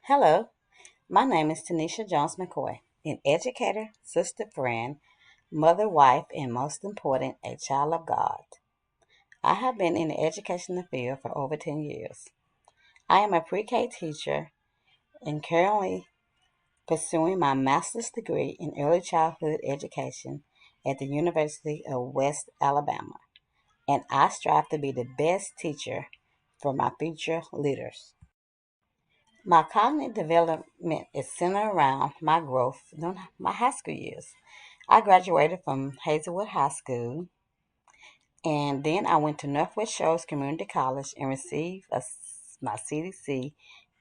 Hello, my name is Tanisha Jones McCoy, an educator, sister, friend, mother, wife, and most important, a child of God. I have been in the educational field for over 10 years. I am a pre K teacher and currently pursuing my master's degree in early childhood education at the University of West Alabama, and I strive to be the best teacher for my future leaders. My cognitive development is centered around my growth during my high school years. I graduated from Hazelwood High School, and then I went to Northwest Shores Community College and received my CDC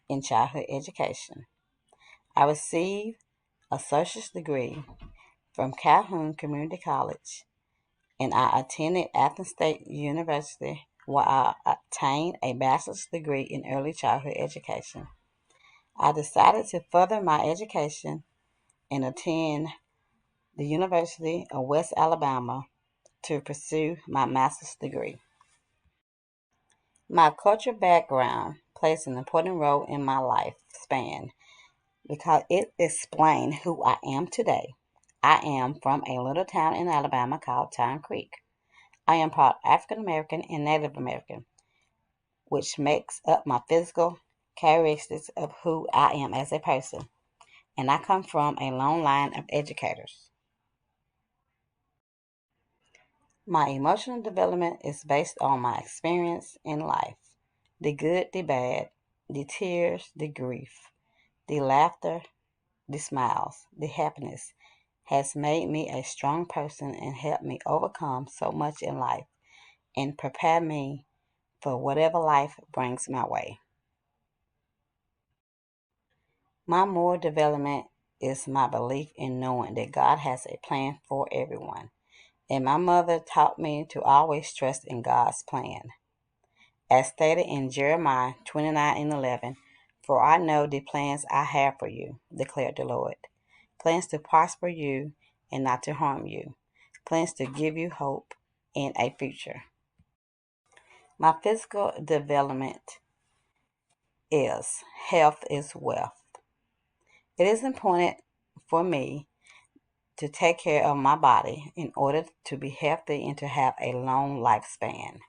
in childhood education. I received a associate's degree from Calhoun Community College, and I attended Athens State University where I obtained a bachelor's degree in early childhood education. I decided to further my education and attend the University of West Alabama to pursue my master's degree. My cultural background plays an important role in my life span because it explains who I am today. I am from a little town in Alabama called Town Creek. I am part African American and Native American, which makes up my physical characteristics of who I am as a person. And I come from a long line of educators. My emotional development is based on my experience in life, the good, the bad, the tears, the grief, the laughter, the smiles, the happiness has made me a strong person and helped me overcome so much in life and prepare me for whatever life brings my way. My moral development is my belief in knowing that God has a plan for everyone. And my mother taught me to always trust in God's plan. As stated in Jeremiah 29:11, "For I know the plans I have for you, declared the Lord. Plans to prosper you and not to harm you. Plans to give you hope and a future." My physical development is health is wealth. It is important for me to take care of my body in order to be healthy and to have a long lifespan.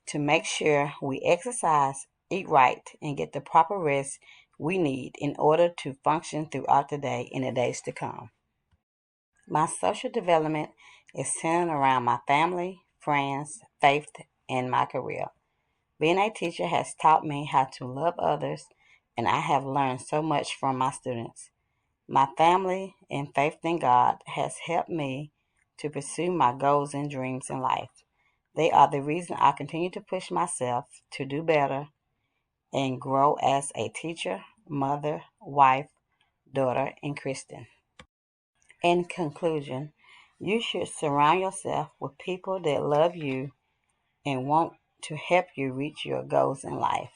To make sure we exercise, eat right, and get the proper rest we need in order to function throughout the day and the days to come. My social development is centered around my family, friends, faith, and my career. Being a teacher has taught me how to love others, and I have learned so much from my students. My family and faith in God has helped me to pursue my goals and dreams in life. They are the reason I continue to push myself to do better and grow as a teacher, mother, wife, daughter, and Christian. In conclusion, you should surround yourself with people that love you and want to help you reach your goals in life.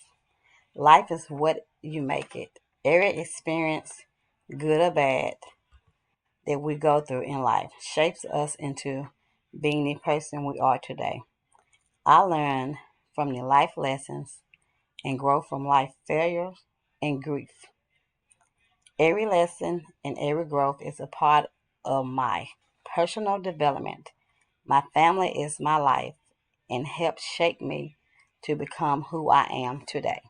Life is what you make it. Every experience, good or bad, that we go through in life shapes us into being the person we are today. I learn from the life lessons and grow from life failures and grief. Every lesson and every growth is a part of my personal development. My family is my life and helps shape me to become who I am today.